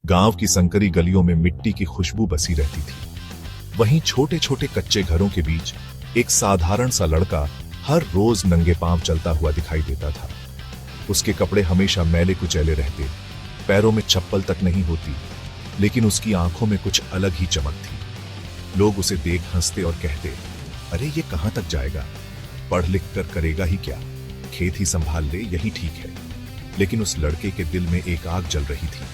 गांव की संकरी गलियों में मिट्टी की खुशबू बसी रहती थी। वहीं छोटे छोटे कच्चे घरों के बीच एक साधारण सा लड़का हर रोज नंगे पांव चलता हुआ दिखाई देता था। उसके कपड़े हमेशा मैले कुचैले रहते, पैरों में चप्पल तक नहीं होती, लेकिन उसकी आंखों में कुछ अलग ही चमक थी। लोग उसे देख हंसते और कहते, अरे ये कहां तक जाएगा, पढ़ लिख कर करेगा ही क्या, खेत ही संभाल ले, यही ठीक है। लेकिन उस लड़के के दिल में एक आग जल रही थी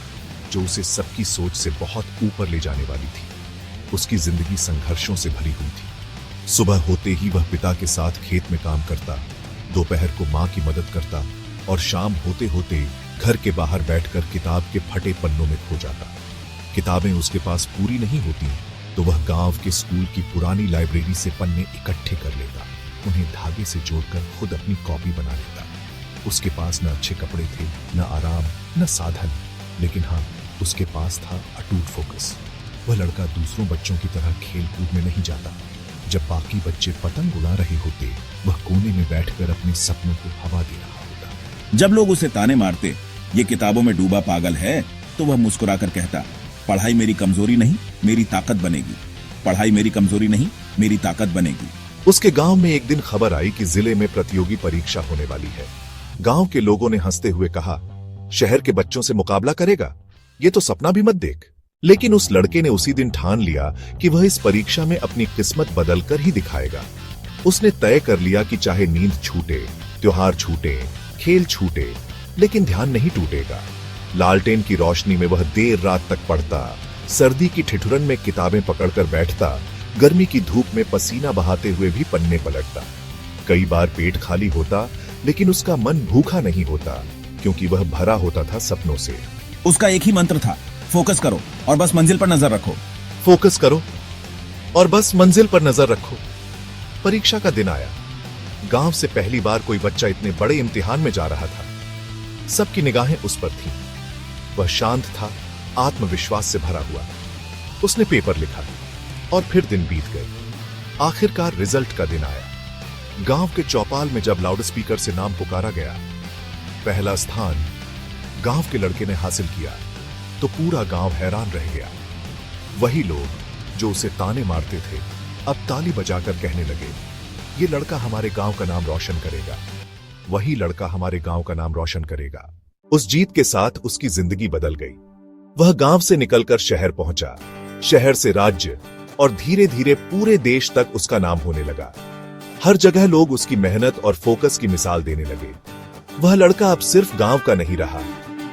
जो उसे सबकी सोच से बहुत ऊपर ले जाने वाली थी। उसकी जिंदगी संघर्षों से भरी हुई थी। सुबह होते ही वह पिता के साथ खेत में काम करता, दोपहर को मां की मदद करता और शाम होते होते घर के बाहर बैठकर किताब के फटे पन्नों में खो जाता। किताबें उसके पास पूरी नहीं होती तो वह गांव के स्कूल की पुरानी लाइब्रेरी से पन्ने इकट्ठे कर लेता, उन्हें धागे से जोड़कर खुद अपनी कॉपी बना लेता। उसके पास न अच्छे कपड़े थे, न आराम, न साधन, लेकिन हाँ, उसके पास था अटूट फोकस। वह लड़का दूसरों बच्चों की तरह खेल कूद में नहीं जाता। जब बाकी बच्चे पतंग उड़ा रहे होते, वह कोने में बैठकर अपने सपनों को हवा दे रहा होता। जब लोग उसे ताने मारते, ये किताबों में डूबा पागल है, तो वह मुस्कुराकर कहता, पढ़ाई मेरी कमजोरी नहीं, मेरी ताकत बनेगी। पढ़ाई मेरी कमजोरी नहीं, मेरी ताकत बनेगी। उसके गांव में एक दिन खबर आई कि जिले में प्रतियोगी परीक्षा होने वाली है। गांव के लोगों ने हंसते हुए कहा, शहर के बच्चों से मुकाबला करेगा, ये तो सपना भी मत देख। लेकिन उस लड़के ने उसी दिन ठान लिया कि वह इस परीक्षा में अपनी किस्मत बदलकर ही दिखाएगा। उसने तय कर लिया कि चाहे नींद छूटे, त्योहार छूटे, खेल छूटे, लेकिन ध्यान नहीं टूटेगा। लालटेन की रोशनी में वह देर रात तक पढ़ता, सर्दी की ठिठुरन में किताबें पकड़कर बैठता, गर्मी की धूप में पसीना बहाते हुए भी पन्ने पलटता। कई बार पेट खाली होता, लेकिन उसका मन भूखा नहीं होता, क्योंकि वह भरा होता था सपनों से। उसका एक ही मंत्र था, फोकस करो और बस मंजिल पर नजर रखो। फोकस करो और बस मंजिल पर नजर रखो। परीक्षा का दिन आया। गांव से पहली बार कोई बच्चा इतने बड़े इम्तिहान में जा रहा था। सबकी निगाहें उस पर थीं। वह शांत था, आत्मविश्वास से भरा हुआ। उसने पेपर लिखा और फिर दिन बीत गए। आखिरकार रिजल्ट का दिन आया। गांव के चौपाल में जब लाउडस्पीकर से नाम पुकारा गया, पहला स्थान गांव के लड़के ने हासिल किया, तो पूरा गांव हैरान रह गया। वही लोग जो उसे ताने मारते थे, अब ताली बजाकर कहने लगे, ये लड़का हमारे गांव का नाम रोशन करेगा, वही लड़का हमारे गांव का नाम रोशन करेगा। उस जीत के साथ उसकी जिंदगी बदल गई। वह गांव से निकलकर शहर पहुंचा, शहर से राज्य, और धीरे धीरे पूरे देश तक उसका नाम होने लगा। हर जगह लोग उसकी मेहनत और फोकस की मिसाल देने लगे। वह लड़का अब सिर्फ गांव का नहीं रहा,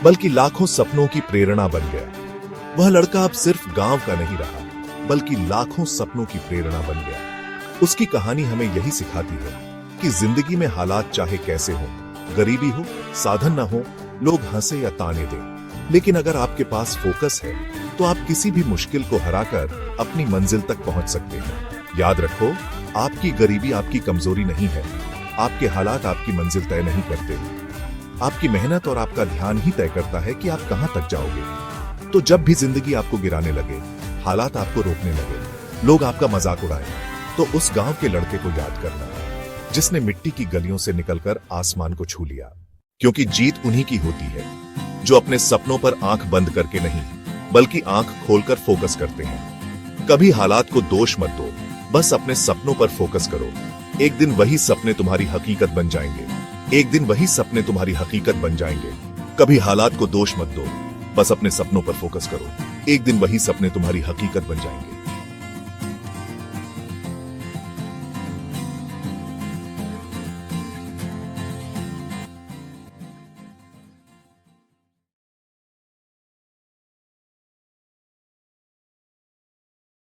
बल्कि लाखों सपनों की प्रेरणा बन गया। वह लड़का अब सिर्फ गांव का नहीं रहा, बल्कि लाखों सपनों की प्रेरणा बन गया। उसकी कहानी हमें यही सिखाती है कि जिंदगी में हालात चाहे कैसे हो, गरीबी हो, साधन न हो, लोग हंसे या ताने दें, लेकिन अगर आपके पास फोकस है तो आप किसी भी मुश्किल को हराकर अपनी मंजिल तक पहुंच सकते हैं। याद रखो, आपकी गरीबी आपकी कमजोरी नहीं है, आपके हालात आपकी मंजिल तय नहीं करते। आपकी मेहनत और आपका ध्यान ही तय करता है कि आप कहां तक जाओगे। तो जब भी जिंदगी आपको गिराने लगे, हालात आपको रोकने लगे, लोग आपका मजाक उड़ाएं, तो उस गांव के लड़के को याद करना जिसने मिट्टी की गलियों से निकलकर आसमान को छू लिया। क्योंकि जीत उन्हीं की होती है जो अपने सपनों पर आंख बंद करके नहीं, बल्कि आंख खोलकर फोकस करते हैं। कभी हालात को दोष मत दो, बस अपने सपनों पर फोकस करो। एक दिन वही सपने तुम्हारी हकीकत बन जाएंगे। एक दिन वही सपने तुम्हारी हकीकत बन जाएंगे। कभी हालात को दोष मत दो, बस अपने सपनों पर फोकस करो। एक दिन वही सपने तुम्हारी हकीकत बन जाएंगे।